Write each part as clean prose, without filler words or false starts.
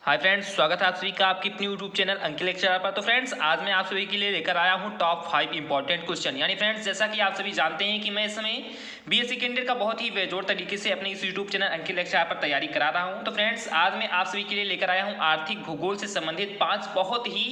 Hi friends, स्वागत है आप सभी का आपकी अपनी यूट्यूब चैनल अंकित लेक्चरर पर। तो फ्रेंड्स, आज मैं आप सभी के लिए लेकर आया हूं टॉप 5 इंपॉर्टेंट क्वेश्चन। यानी फ्रेंड्स, जैसा कि आप सभी जानते हैं कि मैं इस समय बीएससी सेकेंड ईयर का बहुत ही बेजोड़ तरीके से अपने इस यूट्यूब चैनल अंकित लेक्चरर पर तैयारी करा रहा हूं। तो फ्रेंड्स, आज मैं आप सभी के लिए लेकर आया हूँ आर्थिक भूगोल से संबंधित 5 बहुत ही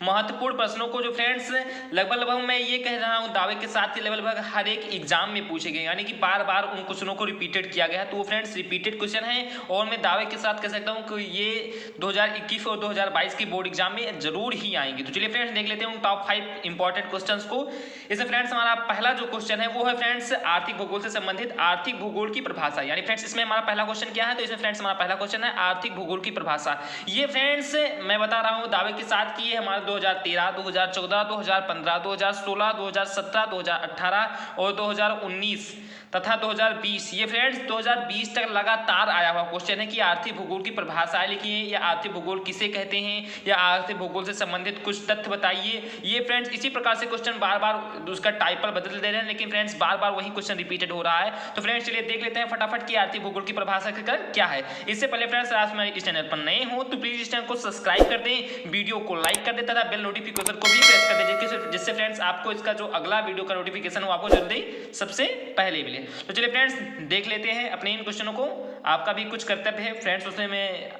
महत्वपूर्ण प्रश्नों को, जो फ्रेंड्स लगभग मैं ये कह रहा हूँ दावे के साथ लगभग हर एक एग्जाम में पूछे गए, यानी कि बार बार उन क्वेश्चनों को रिपीटेड किया गया है। तो वो फ्रेंड्स रिपीटेड क्वेश्चन है और मैं दावे के साथ कह सकता हूँ कि ये 2021 और 2022 के बोर्ड एग्जाम में जरूर ही आएंगे। तो चलिए फ्रेंड्स, देख लेते हैं उन टॉप 5 इंपॉर्टेंट क्वेश्चंस को। इसमें फ्रेंड्स हमारा पहला जो क्वेश्चन है वो है फ्रेंड्स आर्थिक भूगोल से संबंधित आर्थिक भूगोल की परिभाषा। यानी फ्रेंड्स इसमें हमारा पहला क्वेश्चन क्या है, तो इसमें फ्रेंड्स हमारा पहला क्वेश्चन है आर्थिक भूगोल की परिभाषा। ये फ्रेंड्स मैं बता रहा हूँ दावे के साथ कि ये हमारा 2013, 2014, 2015, 2016, 2017, 2018 और 2019 तथा 2020, ये फ्रेंड्स 2020 तक लगातार आया हुआ क्वेश्चन है कि आर्थिक भूगोल की परिभाषा लिखिए, या आर्थिक भूगोल किसे कहते हैं, या आर्थिक भूगोल से संबंधित कुछ तथ्य बताइए। ये फ्रेंड्स इसी प्रकार से क्वेश्चन बार बार उसका टाइटल बदल दे रहे हैं, लेकिन फ्रेंड्स बार बार वही क्वेश्चन रिपीटेड हो रहा है। तो फ्रेंड्स चलिए देख लेते हैं फटाफट कि आर्थिक भूगोल की परिभाषा क्या है। इससे पहले फ्रेंड्स, आज मैं इस चैनल पर नए हो तो प्लीज इस चैनल को सब्सक्राइब कर दें, वीडियो को लाइक कर दें तथा बेल नोटिफिकेशन को भी प्रेस कर दें, जिससे फ्रेंड्स आपको इसका जो अगला वीडियो का नोटिफिकेशन हो आपको जल्दी सबसे पहले मिले। तो चलिए फ्रेंड्स देख लेते हैं अपने इन क्वेश्चनों को। आपका भी कुछ कर्तव्य है फ्रेंड्स, उसमें मैं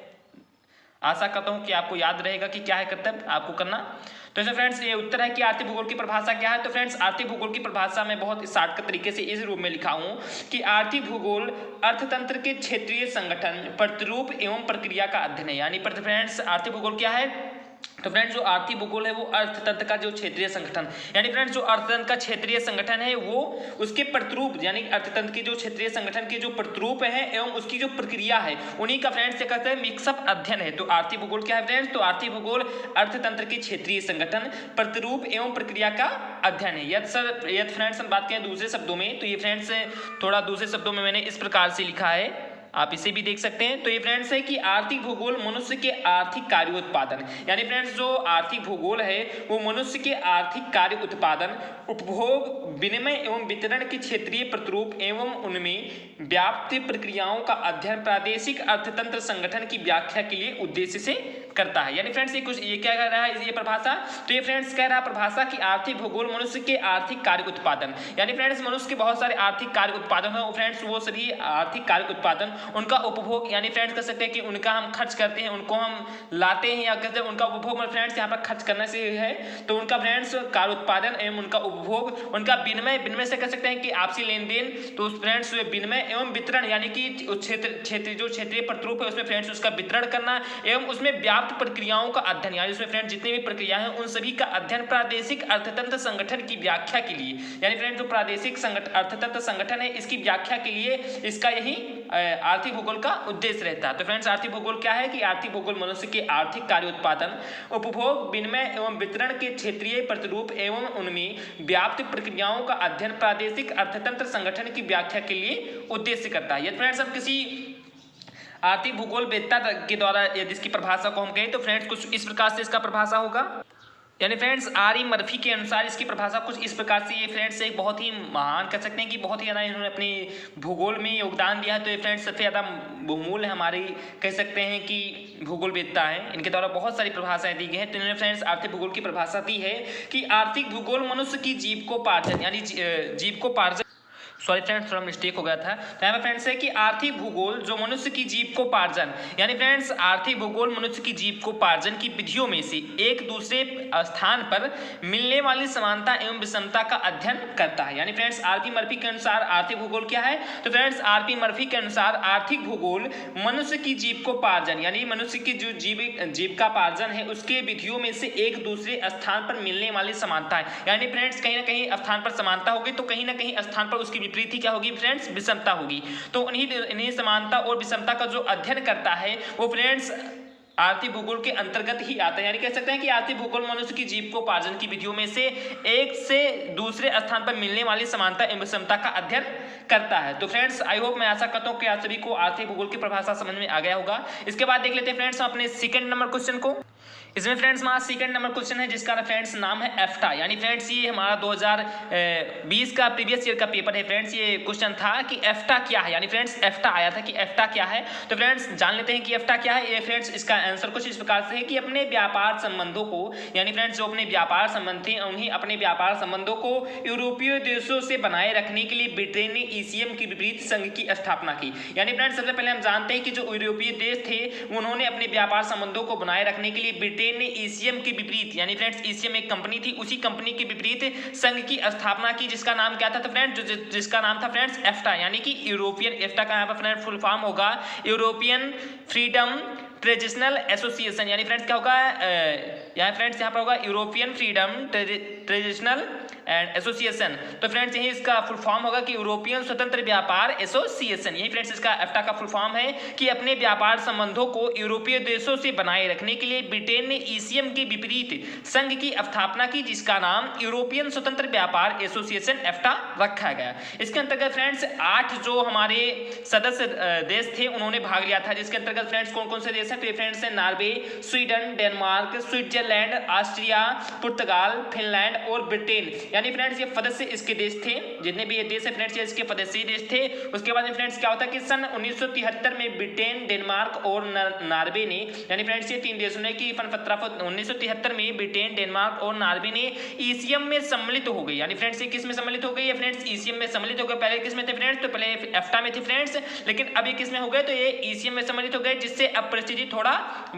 आशा करता हूं कि आपको याद रहेगा कि क्या है कर्तव्य आपको करना। तो इसमें फ्रेंड्स ये उत्तर है कि आर्थिक भूगोल की परिभाषा क्या है। तो फ्रेंड्स आर्थिक भूगोल की परिभाषा मैं बहुत शॉर्टकट तरीके से इस रूप में लिखा हूं कि आर्थिक भूगोल अर्थतंत्र के क्षेत्रीय संगठन, प्रतिरूप एवं प्रक्रिया का अध्ययन है। यानी फ्रेंड्स आर्थिक भूगोल क्या है, तो फ्रेंड्स जो आर्थिक भूगोल है वो अर्थतंत्र का जो क्षेत्रीय संगठन, यानी फ्रेंड्स जो अर्थतंत्र का क्षेत्रीय संगठन है वो उसके प्रतिरूप, यानी अर्थतंत्र के जो क्षेत्रीय संगठन के जो प्रतिरूप है एवं उसकी जो प्रक्रिया है उन्हीं का फ्रेंड्स क्या कहते हैं मिक्सअप अध्ययन है। तो आर्थिक भूगोल क्या है फ्रेंड्स, तो आर्थिक भूगोल अर्थतंत्र के क्षेत्रीय संगठन, प्रतिरूप एवं प्रक्रिया का अध्ययन है। यदि फ्रेंड्स हम बात करें दूसरे शब्दों में, तो ये फ्रेंड्स थोड़ा दूसरे शब्दों में मैंने इस प्रकार से लिखा है, आप इसे भी देख सकते हैं। तो ये फ्रेंड्स है कि आर्थिक भूगोल मनुष्य के आर्थिक कार्य उत्पादन, यानी फ्रेंड्स जो आर्थिक भूगोल है वो मनुष्य के आर्थिक कार्य उत्पादन, उपभोग, विनिमय एवं वितरण के क्षेत्रीय प्रतिरूप एवं उनमें व्याप्त प्रक्रियाओं का अध्ययन प्रादेशिक अर्थतंत्र संगठन की व्याख्या के लिए उद्देश्य से करता है। यानी फ्रेंड्स ये क्या कह रहा है ये परिभाषा, तो ये फ्रेंड्स कह रहा है परिभाषा कि आर्थिक भूगोल मनुष्य के आर्थिक कार्य उत्पादन, यानी फ्रेंड्स मनुष्य के बहुत सारे आर्थिक कार्य उत्पादन है फ्रेंड्स, वो सभी आर्थिक कार्य उत्पादन, उनका उपभोग, यानी फ्रेंड्स कह सकते हैं कि उनका हम खर्च करते हैं, उनको हम लाते हैं, या कहते हैं उनका उपभोग में फ्रेंड्स यहाँ पर खर्च करने से है, तो उनका फ्रेंड्स कार्य उत्पादन एवं उनका उपभोग, उनका विनिमय से कह सकते हैं कि आपसी लेन देन, तो फ्रेंड्स विनिमय एवं वितरण, यानी कि क्षेत्रीय प्रतिरूप है उसमें फ्रेंड्स उसका वितरण करना एवं उसमें व्याप्त प्रक्रियाओं का अध्ययन, यानी उसमें फ्रेंड्स जितनी भी प्रक्रिया है उन सभी का अध्ययन प्रादेशिक अर्थतंत्र संगठन की व्याख्या के लिए, यानी फ्रेंड्स जो प्रादेशिक अर्थतंत्र संगठन है इसकी व्याख्या के लिए इसका यही आर्थिक भूगोल का उद्देश्य रहता है। तो फ्रेंड्स आर्थिक भूगोल क्या है कि आर्थिक भूगोल मनुष्य के आर्थिक कार्य उत्पादन, उपभोग, विनिमय एवं वितरण के क्षेत्रीय प्रतिरूप एवं उनमें व्याप्त प्रक्रियाओं का अध्ययन प्रादेशिक अर्थतंत्र संगठन की व्याख्या के लिए उद्देश्य करता है। यदि फ्रेंड्स हम किसी आर्थिक भूगोल वेत्ता के द्वारा यदि इसकी परिभाषा को हम कहें तो फ्रेंड्स कुछ इस प्रकार से इसका परिभाषा होगा, यानी फ्रेंड्स आर ई मर्फी के अनुसार इसकी परिभाषा कुछ इस प्रकार से, ये फ्रेंड्स एक बहुत ही महान कह सकते हैं कि बहुत ही ज़्यादा इन्होंने अपने भूगोल में योगदान दिया है। तो ये फ्रेंड्स सबसे ज़्यादा बहुमूल्य हमारी कह सकते हैं कि भूगोलवेत्ता है, इनके द्वारा बहुत सारी परिभाषाएं दी गई हैं। तो इन्होंने फ्रेंड्स आर्थिक भूगोल की परिभाषा दी है कि आर्थिक भूगोल मनुष्य की जीविकोपार्जन, यानी जीविकोपार्जन, सॉरी फ्रेंड्स थोड़ा मिस्टेक हो गया था। तो यहाँ पे फ्रेंड्स है कि आर्थिक भूगोल जो मनुष्य की जीविकोपार्जन, यानी फ्रेंड्स आर्थिक भूगोल मनुष्य की जीविकोपार्जन की विधियों में से एक दूसरे स्थान पर मिलने वाली समानता एवं विषमता का अध्ययन करता है। यानी फ्रेंड्स आरपी मर्फी के अनुसार आर्थिक भूगोल क्या है, तो फ्रेंड्स आरपी मर्फी के अनुसार आर्थिक भूगोल मनुष्य की जीविकोपार्जन, यानी मनुष्य की जो जीविकापार्जन है उसके विधियों में से एक दूसरे स्थान पर मिलने वाली समानता है। यानी फ्रेंड्स कहीं ना कहीं स्थान पर समानता होगी तो कहीं ना कहीं स्थान पर उसकी विपरीत क्या होगी फ्रेंड्स, विषमता होगी। तो इन्हीं समानता और विषमता का जो अध्ययन करता है वो फ्रेंड्स आर्थिक भूगोल के अंतर्गत ही आता है। यानी कह सकते हैं कि आर्थिक भूगोल मनुष्य की जीविकोपार्जन की विधियों में से एक से दूसरे स्थान पर मिलने वाली समानता एवं विषमता का अध्ययन करता है। तो फ्रेंड्स आई होप मैं आशा करता हूं कि आप सभी को आर्थिक भूगोल की परिभाषा समझ में आ गया होगा। इसके बाद देख लेते हैं फ्रेंड्स अपने सेकंड नंबर क्वेश्चन को। इसमें फ्रेंड्स हमारा सेकंड नंबर क्वेश्चन है जिसका फ्रेंड्स नाम है एफ्टा, यानी फ्रेंड्स ये हमारा 2020 का प्रीवियस ईयर का पेपर है फ्रेंड्स। ये क्वेश्चन था कि एफ्टा क्या है, यानी फ्रेंड्स एफ्टा आया था कि एफ्टा क्या है। तो फ्रेंड्स जान लेते हैं कि एफ्टा क्या है। ये फ्रेंड्स इसका आंसर कुछ इस प्रकार से है कि अपने व्यापार संबंधों को, यानी फ्रेंड्स जो अपने व्यापार संबंध थे उन्हें अपने व्यापार संबंधों को यूरोपीय देशों से बनाए रखने के लिए ब्रिटेन ने ईसीएम के विपरीत संघ की स्थापना की। यानी फ्रेंड्स सबसे पहले हम जानते हैं कि जो यूरोपीय देश थे उन्होंने अपने व्यापार संबंधों को बनाए रखने के लिए ब्रिटेन ने ईसीएम के विपरीत, यानी फ्रेंड्स ईसीएम एक कंपनी थी, उसी कंपनी के विपरीत संघ की स्थापना की जिसका नाम क्या था तो फ्रेंड्स जिसका नाम था फ्रेंड्स एफ्टा, यानी कि यूरोपियन, एफ्टा का यहाँ पर फ्रेंड्स फुल फॉर्म होगा यूरोपियन फ्रीडम ट्रेडिशनल एसोसिएशन, यानी फ्रेंड्स क्या होगा यहाँ फ्रेंड्स यहाँ पर होगा European freedom traditional and association. तो फ्रेंड्स यही इसका फुल फॉर्म होगा कि यूरोपियन स्वतंत्र व्यापार एसोसिएशन। यही फ्रेंड्स इसका एफ्टा का फुल फॉर्म है कि अपने व्यापार संबंधों को यूरोपीय देशों से बनाए रखने के लिए ब्रिटेन ने ईसीएम के विपरीत संघ की स्थापना की जिसका नाम यूरोपियन स्वतंत्र व्यापार एसोसिएशन एफ्टा रखा गया। इसके अंतर्गत फ्रेंड्स 8 जो हमारे सदस्य देश थे उन्होंने भाग लिया था, जिसके अंतर्गत फ्रेंड्स कौन कौन से देश है फ्रेंड्स है Norway, Sweden, Denmark, Switzerland, Austria, पुर्तगाल, फिनलैंड और ब्रिटेन। यानी फ्रेंड्स ये सदस्य इसके देश थे, जितने भी ये देश है फ्रेंड्स ये इसके सदस्य देश थे। उसके बाद में फ्रेंड्स क्या होता है कि सन 1973 में ब्रिटेन, डेनमार्क और नॉर्वे ने, यानी फ्रेंड्स ये 3 देशों ने कि 1973 में ब्रिटेन, डेनमार्क और नॉर्वे ने ईसीएम में सम्मिलित हो गई। यानी फ्रेंड्स ये किस में सम्मिलित हो गई है फ्रेंड्स ईसीएम में सम्मिलित हो गए। पहले किस में थे फ्रेंड्स तो पहले एफ्टा में थे फ्रेंड्स, लेकिन अभी किस में हो गए तो ये ईसीएम में सम्मिलित हो गए, जिससे अब परिस्थिति थोड़ा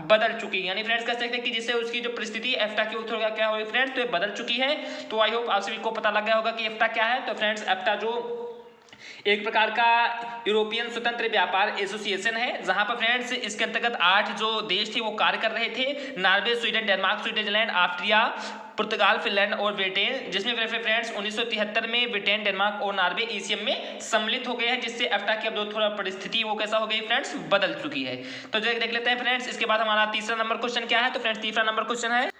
बदल चुकी है। यानी फ्रेंड्स कह सकते हैं कि जिससे उसकी जो परिस्थिति एफ्टा की थोड़ा क्या हो फ्रेंड्स तो ये बदल चुकी है। तो आई होप आप सभी को पता लग गया होगा कि एफ्टा क्या है। तो फ्रेंड्स एफ्टा जो एक प्रकार का यूरोपियन स्वतंत्र व्यापार एसोसिएशन है, जहां पर फ्रेंड्स इसके अंतर्गत 8 जो देश थे वो कार्य कर रहे थे, Norway, Sweden, Denmark, Switzerland, Austria, पुर्तगाल, फिनलैंड और ब्रिटेन, जिसमें फ्रेंड्स 1973 में ब्रिटेन, डेनमार्क और नॉर्वे ईसीएम में सम्मिलित हो गए हैं, जिससे एफ्टा की अब जो थोड़ा परिस्थिति वो कैसा हो गई फ्रेंड्स बदल चुकी है। तो देख लेते हैं फ्रेंड्स इसके बाद हमारा तीसरा नंबर क्वेश्चन क्या है। तो फ्रेंड्स तीसरा नंबर क्वेश्चन है,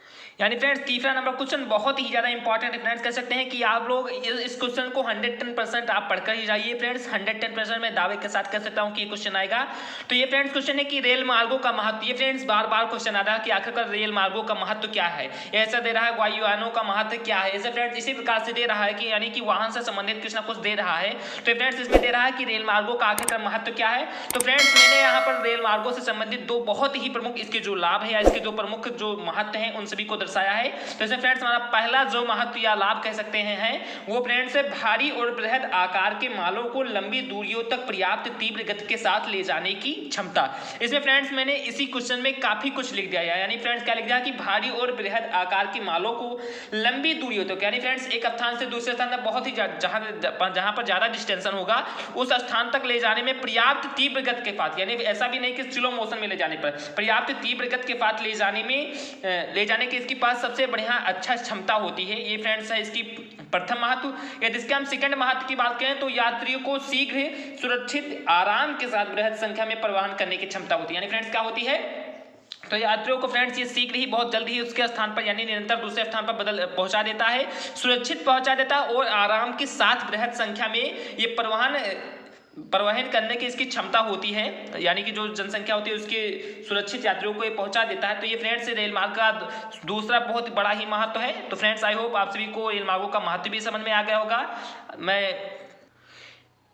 यानी फ्रेंड्स तीसरा नंबर क्वेश्चन बहुत ही ज्यादा इंपॉर्टेंट है फ्रेंड्स। कह सकते हैं कि आप लोग इस क्वेश्चन को 110% आप पढ़कर ही जाइए फ्रेंड्स। 110% मैं दावे के साथ कह सकता हूं कि ये क्वेश्चन आएगा। तो ये फ्रेंड्स क्वेश्चन है कि रेल मार्गों का महत्व। ये फ्रेंड्स बार बार क्वेश्चन आ रहा है कि आखिरकार रेल मार्गों का महत्व क्या है। ऐसा दे रहा है वायुयानों का महत्व क्या है, ऐसे फ्रेंड्स इसी प्रकार से दे रहा है कि यानी कि वाहन से संबंधित कुछ ना कुछ दे रहा है। तो फ्रेंड्स इसमें दे रहा है कि रेल मार्गों का आखिरकार महत्व क्या है। तो फ्रेंड्स मैंने यहाँ पर रेल मार्गों से संबंधित 2 बहुत ही प्रमुख इसके जो लाभ है या इसके जो प्रमुख जो महत्व है उन सभी को दर्शाया है। तो इसमें फ्रेंड्स हमारा पहला जो महत्व या लाभ कह सकते हैं वो फ्रेंड्स है भारी और बृहद आकार के मालों को लंबी दूरियों तक पर्याप्त तीव्र गति के साथ ले जाने की क्षमता। इसमें फ्रेंड्स मैंने इसी क्वेश्चन में काफी कुछ लिख दिया है, यानी फ्रेंड्स क्या लिख दिया कि भारी और बृहद आकार के मालों को लंबी दूरियों तक, यानी फ्रेंड्स एक स्थान से दूसरे स्थान तक बहुत ही जहां पर ज्यादा डिस्टेंस होगा उस स्थान तक ले जाने में पर्याप्त तीव्र गति के साथ, यानी ऐसा भी नहीं कि स्लो मोशन में ले जाने पर, पर्याप्त तीव्र गति के साथ ले जाने के इसके पास सबसे बढ़िया अच्छा क्षमता होती है। ये फ्रेंड्स है इसकी प्रथम महत्व। यदि इसके हम सेकंड महत्व की बात करें तो यात्रियों को शीघ्र, सुरक्षित, आराम के साथ बृहद संख्या में परिवहन करने की क्षमता होती है। यानी फ्रेंड्स क्या होती है तो यात्रियों को फ्रेंड्स ये शीघ्र ही बहुत जल्दी ही उसके स्थान पर यानी निरंतर दूसरे स्थान पर पहुंचा देता है, सुरक्षित पहुंचा देता है और आराम के साथ बृहद संख्या में ये परिवहन करने की इसकी क्षमता होती है, यानी कि जो जनसंख्या होती है उसके सुरक्षित यात्रियों को ये पहुंचा देता है। तो ये फ्रेंड्स रेल मार्ग का दूसरा बहुत बड़ा ही महत्व है। तो फ्रेंड्स आई होप आप सभी को रेल मार्गों का महत्व भी समझ में आ गया होगा।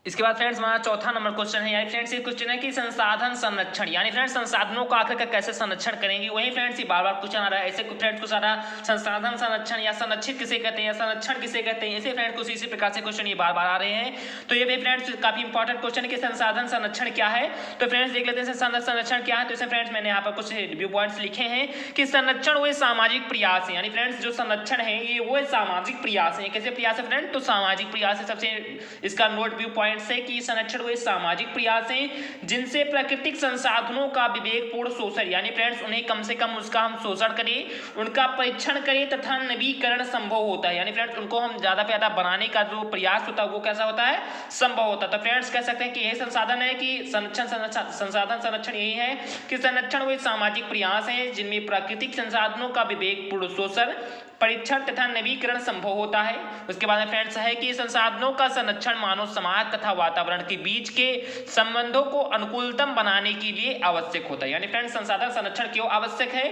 इसके बाद फ्रेंड्स हमारा चौथा नंबर क्वेश्चन है, यानी फ्रेंड्स ये क्वेश्चन है कि संसाधन संरक्षण, यानी फ्रेंड्स संसाधनों का आखिरकार कैसे संरक्षण करेंगे। वही फ्रेंड्स ये बार बार क्वेश्चन आ रहा है, ऐसे फ्रेंड्स को सारा संसाधन संरक्षण या संरक्षित किसे कहते हैं या संरक्षण किसे कहते हैं, ऐसे फ्रेंड्स कुछ इसी प्रकार से क्वेश्चन ये बार बार आ रहे हैं। तो ये भी फ्रेंड्स काफी इंपॉर्टेंट क्वेश्चन है कि संसाधन संरक्षण क्या है। तो फ्रेंड्स देख लेते हैं संसाधन संरक्षण क्या है। तो इसमें फ्रेंड्स मैंने यहाँ पर कुछ रिव्यू पॉइंट्स लिखे हैं कि संरक्षण वो सामाजिक प्रयास है, यानी फ्रेंड्स जो संरक्षण है ये वो सामाजिक प्रयास है। कैसे प्रयास है फ्रेंड तो सामाजिक प्रयास है। सबसे इसका नोट व्यू पॉइंट्स है कि संरक्षण वे सामाजिक प्रयास हैं जिनसे प्राकृतिक संसाधनों का विवेकपूर्ण शोषण, यानी फ्रेंड्स उन्हें कम से कम उसका हम शोषण करें, उनका परीक्षण करें तथा नवीकरण संभव होता है। यानी फ्रेंड्स उनको हम ज्यादा से ज्यादा बनाने का जो प्रयास होता है वो कैसा होता है संभव होता है। तो फ्रेंड्स कह सकते हैं कि यही संसाधन है कि संसाधन संरक्षण यही है कि संरक्षण वे सामाजिक प्रयास हैं जिनमें प्राकृतिक संसाधनों का विवेकपूर्ण शोषण, परीक्षण तथा नवीकरण संभव होता है। उसके बाद में फ्रेंड्स है कि संसाधनों का संरक्षण मानव समाज तथा वातावरण के बीच के संबंधों को अनुकूलतम बनाने के लिए आवश्यक होता है। यानी फ्रेंड्स संसाधन संरक्षण क्यों आवश्यक है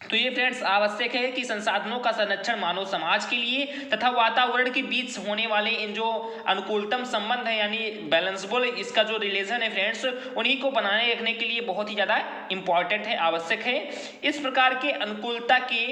तो ये फ्रेंड्स आवश्यक है कि संसाधनों का संरक्षण मानव समाज के लिए तथा वातावरण के बीच होने वाले इन जो अनुकूलतम संबंध है यानी बैलेंसबल इसका जो रिलेशन है फ्रेंड्स, उन्हीं को बनाए रखने के लिए बहुत ही ज़्यादा इंपॉर्टेंट है, आवश्यक है। इस प्रकार के अनुकूलता के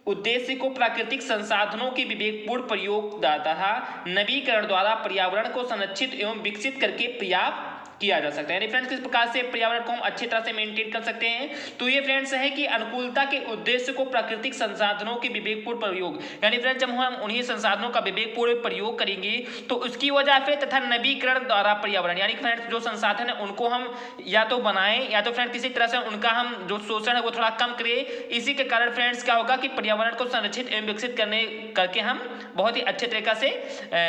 उद्देश्य को प्राकृतिक संसाधनों के विवेकपूर्ण प्रयोग तथा नवीकरण द्वारा पर्यावरण को संरक्षित एवं विकसित करके पर्याप्त किया जा सकता है। यानी फ्रेंड्स किस प्रकार से पर्यावरण को हम अच्छी तरह से मेंटेन कर सकते हैं, तो ये फ्रेंड्स है कि अनुकूलता के उद्देश्य को प्राकृतिक संसाधनों के विवेकपूर्ण प्रयोग, यानी फ्रेंड्स जब हम उन्हीं संसाधनों का विवेकपूर्ण प्रयोग करेंगे तो उसकी वजह से तथा नवीकरण द्वारा पर्यावरण, यानी फ्रेंड्स जो संसाधन है उनको हम या तो बनाएं या तो फ्रेंड्स किसी तरह से उनका हम जो शोषण है वो थोड़ा कम करें। इसी के कारण फ्रेंड्स क्या होगा कि पर्यावरण को संरक्षित एवं विकसित करके हम बहुत ही अच्छे तरीका से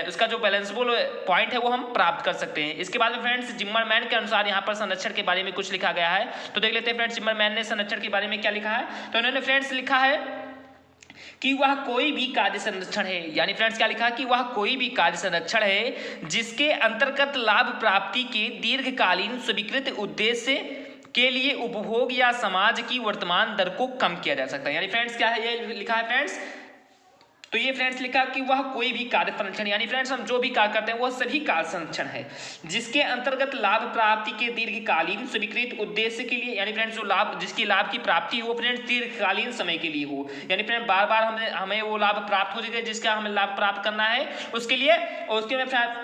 उसका जो बैलेंसबल पॉइंट है वो हम प्राप्त कर सकते हैं। इसके बाद में फ्रेंड्स जिम्मरमैन के अनुसार यहाँ पर संरक्षण के बारे में कुछ लिखा गया है, तो देख लेते हैं फ्रेंड्स जिम्मरमैन ने संरक्षण के बारे में क्या लिखा है। तो उन्होंने फ्रेंड्स लिखा है कि वह कोई भी कार्य संरक्षण है, यानी फ्रेंड्स क्या लिखा कि वह कोई भी कार्य संरक्षण है जिसके अंतर्गत लाभ प्राप्ति के दीर्घकालीन स्वीकृत उद्देश्य के लिए उपभोग या समाज की वर्तमान दर को कम किया जा सकता है। यानी फ्रेंड्स क्या है ये लिखा है फ्रेंड्स, तो ये फ्रेंड्स लिखा कि वह कोई भी कार्य संरक्षण, यानी फ्रेंड्स हम जो भी कार्य करते हैं वह सभी कार्य संरक्षण है जिसके अंतर्गत लाभ प्राप्ति के दीर्घकालीन स्वीकृत उद्देश्य के लिए, यानी फ्रेंड्स जो लाभ जिसकी लाभ की प्राप्ति हो फ्रेंड्स दीर्घकालीन समय के लिए हो, यानी फ्रेंड बार बार हमें वो लाभ प्राप्त हो जाए जिसका हमें लाभ प्राप्त करना है उसके लिए। और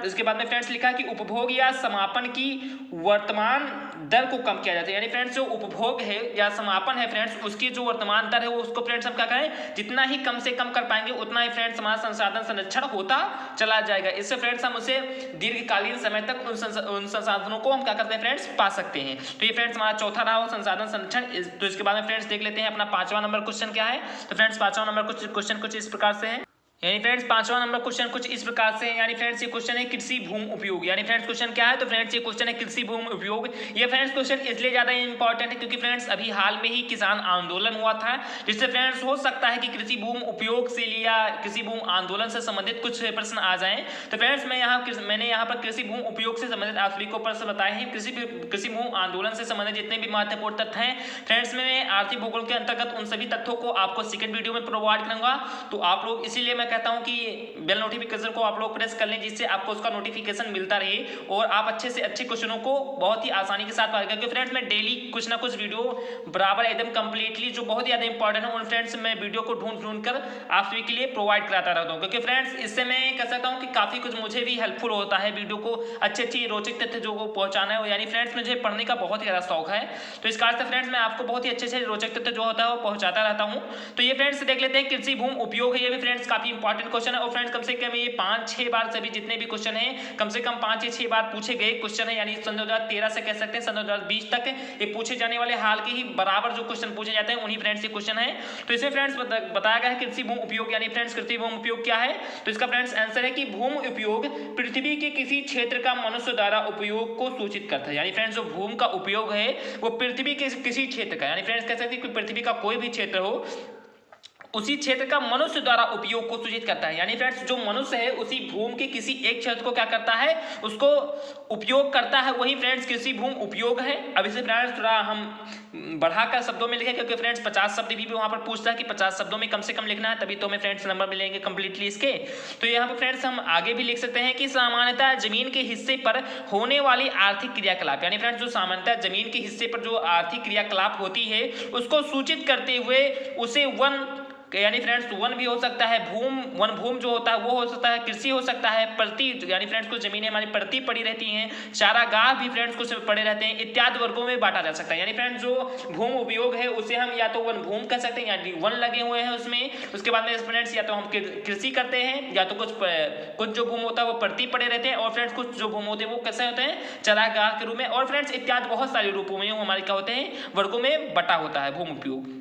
उसके बाद में फ्रेंड्स लिखा कि उपभोग या समापन की वर्तमान दर को कम किया जाता है, यानी फ्रेंड्स जो उपभोग है या समापन है फ्रेंड्स उसकी जो वर्तमान दर है वो उसको फ्रेंड्स हम क्या करें जितना ही कम से कम कर पाएंगे उतना ही फ्रेंड्स हमारा संसाधन संरक्षण होता चला जाएगा। इससे फ्रेंड्स हम उसे दीर्घकालीन समय तक उन संसाधनों को हम क्या करते हैं फ्रेंड्स पा सकते हैं। तो ये फ्रेंड्स हमारा चौथा रहा हो संसाधन संरक्षण। तो इसके बाद में फ्रेंड्स देख लेते हैं अपना 5वां नंबर क्वेश्चन क्या है। तो फ्रेंड्स 5वां नंबर क्वेश्चन कुछ इस प्रकार से है, यानी फ्रेंड्स 5वां नंबर क्वेश्चन कुछ इस प्रकार से है। यानी फ्रेंड्स ये क्वेश्चन है कृषि भूमि उपयोग, यानी फ्रेंड्स क्वेश्चन क्या है, तो फ्रेंड्स ये क्वेश्चन है कृषि भूमि उपयोग। ये फ्रेंड्स क्वेश्चन इसलिए ज्यादा इंपॉर्टेंट है क्योंकि फ्रेंड्स अभी हाल में ही किसान आंदोलन हुआ था, जिससे फ्रेंड्स हो सकता है कि कृषि भूमि उपयोग से लिया कृषि भूमि आंदोलन से संबंधित कुछ प्रश्न आ जाए। तो फ्रेंड्स मैंने यहाँ पर कृषि भूमि उपयोग से संबंधित आप सभी को प्रश्न बताए हैं। कृषि भूमि आंदोलन से संबंधित जितने भी महत्वपूर्ण तथ्य हैं फ्रेंड्स मैं आर्थिक भूगोल के अंतर्गत उन सभी तथ्यों को आपको सेकंड वीडियो में प्रोवाइड करूंगा। तो आप लोग इसीलिए मैं कहता हूँ कि बेल नोटिफिकेशन को आप लोग प्रेस कर लें जिससे आपको उसका नोटिफिकेशन मिलता रहे और आप अच्छे से अच्छे क्वेश्चनों को बहुत ही आसानी के साथ पाएंगे। क्योंकि फ्रेंड्स मैं डेली कुछ ना कुछ वीडियो बराबर एकदम कंप्लीटली जो बहुत ज्यादा इंपॉर्टेंट है उन फ्रेंड्स मैं वीडियो को ढूंढ कर आप सभी के लिए प्रोवाइड कराता रहता हूँ। क्योंकि फ्रेंड्स इससे मैं कह सकता हूँ कि काफी कुछ मुझे भी हेल्पफुल होता है वीडियो को अच्छी रोचक तथ्य जो को पहुंचाना है, यानी फ्रेंड्स मुझे पढ़ने का बहुत ही ज्यादा शौक है। तो इस कारण से फ्रेंड्स मैं आपको बहुत ही अच्छे से रोचक तथ्य जो होता है वो पहुंचाता रहता हूँ। तो ये फ्रेंड्स देख लेते हैं कृषि भूमि उपयोग है, ये भी फ्रेंड्स काफी इंपॉर्टेंट क्वेश्चन है और फ्रेंड्स कम से कम ये 5-6 बार सभी जितने भी क्वेश्चन हैं कम से कम 5 या 6 बार पूछे गए क्वेश्चन है, यानी सन 2013 से कह सकते हैं सन 2020 तक ये पूछे जाने वाले हाल के ही बराबर जो क्वेश्चन पूछे जाते हैं उन्हीं फ्रेंड्स ये क्वेश्चन है। तो इसमें फ्रेंड्स बताया गया है कृषि भूमि उपयोग, यानी फ्रेंड्स कृषि भूमि उपयोग क्या है, तो इसका फ्रेंड्स आंसर है कि भूमि उपयोग पृथ्वी के किसी क्षेत्र का मनुष्य द्वारा उपयोग को सूचित करता है। यानी फ्रेंड्स जो भूमि का उपयोग है वो पृथ्वी के किसी क्षेत्र का, यानी फ्रेंड्स कह सकते हैं कि पृथ्वी का कोई भी क्षेत्र हो उसी क्षेत्र का मनुष्य द्वारा उपयोग को सूचित करता है। यानी फ्रेंड्स जो मनुष्य है उसी भूमि के किसी एक क्षेत्र को क्या करता है उसको उपयोग करता है, वही फ्रेंड्स कृषि भूमि उपयोग है। अब इसे फ्रेंड्स थोड़ा हम बढ़ाकर शब्दों में लिखें क्योंकि फ्रेंड्स 50 शब्द भी वहां पर पूछता है कि 50 शब्दों में कम से कम लिखना है तभी तो हमें फ्रेंड्स नंबर मिलेंगे कंप्लीटली इसके। तो यहाँ पर फ्रेंड्स हम आगे भी लिख सकते हैं कि सामान्यतः जमीन के हिस्से पर होने वाली आर्थिक क्रियाकलाप, यानी फ्रेंड्स जो सामान्यतः जमीन के हिस्से पर जो आर्थिक क्रियाकलाप होती है उसको सूचित करते हुए उसे वन, यानी फ्रेंड्स वन भी हो सकता है, वन भूमि जो होता है वो हो सकता है, कृषि हो सकता है, प्रति यानी फ्रेंड्स कुछ जमीनें हमारी प्रति पड़ी रहती हैं, चारागाह भी फ्रेंड्स कुछ पड़े रहते हैं, इत्यादि वर्गों में बांटा जा सकता है। यानी फ्रेंड्स जो भूमि उपयोग है उसे हम या तो वन भूमि कह सकते हैं यानी वन लगे हुए हैं उसमें, उसके बाद में फ्रेंड्स या तो हम कृषि करते हैं या तो कुछ जो भूमि होता है वो प्रति पड़े रहते हैं और फ्रेंड्स कुछ जो भूमि होते हैं वो कैसे होते हैं चारागाह के रूप में, और फ्रेंड्स इत्यादि बहुत सारे रूपों में हमारे क्या होते हैं वर्गों में बटा होता है भूमि उपयोग।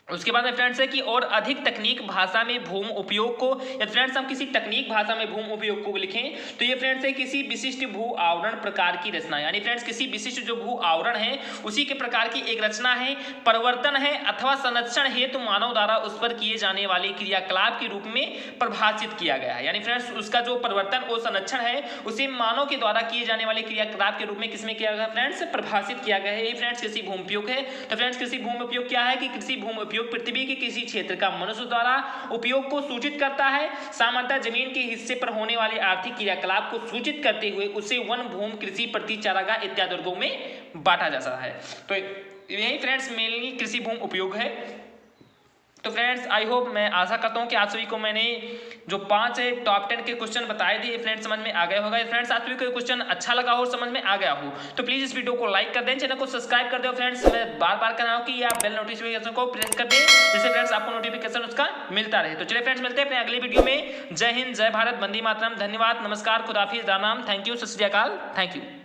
उसके बाद में फ्रेंड्स है कि और अधिक तकनीक भाषा में भूमि उपयोग को, या फ्रेंड्स हम किसी तकनीक भाषा में भूमि उपयोग को लिखें तो ये फ्रेंड्स है किसी विशिष्ट भू आवरण प्रकार की रचना, यानी फ्रेंड्स किसी विशिष्ट जो भू आवरण है उसी के प्रकार की एक रचना है, परिवर्तन है अथवा संरक्षण हेतु मानव द्वारा उस पर किए जाने वाले क्रियाकलाप के रूप में परिभाषित किया गया है। यानी फ्रेंड्स उसका जो परिवर्तन और संरक्षण है उसे मानव के द्वारा किए जाने वाले क्रियाकलाप के रूप में किसमें किया गया फ्रेंड्स परिभाषित किया गया है, ये फ्रेंड्स कृषि भूमि उपयोग है। तो फ्रेंड्स कृषि भूमि उपयोग क्या है कि कृषि भूमि उपयोग उपयोग पृथ्वी के किसी क्षेत्र का मनुष्य द्वारा उपयोग को सूचित करता है। सामान्यतः जमीन के हिस्से पर होने वाले आर्थिक क्रियाकलाप को सूचित करते हुए उसे वन, भूमि, कृषि, प्रति, चारागाह इत्यादि वर्गों में बांटा जा सकता है। तो यही फ्रेंड्स मेनली कृषि भूमि उपयोग है। तो फ्रेंड्स आई होप, मैं आशा करता हूँ कि आप सभी को मैंने जो 5 टॉप 10 के क्वेश्चन बताए थे फ्रेंड्स समझ में आ गया होगा। फ्रेंड्स आप सभी को क्वेश्चन अच्छा लगा हो, समझ में आ गया हो तो प्लीज इस वीडियो को लाइक कर दें, चैनल को सब्सक्राइब कर दो। फ्रेंड्स मैं बार बार कह रहा हूँ कि आप बेल नोटिफिकेशन को प्रेस कर दें, जिससे फ्रेंड्स आपको नोटिफिकेशन उसका मिलता रहे। तो चलिए फ्रेंड्स मिलते हैं अपने अगले वीडियो में। जय हिंद, जय भारत, वंदे मातरम, धन्यवाद, नमस्कार, खुदाफिज, राम राम, थैंक यू, सत श्री अकाल, थैंक यू।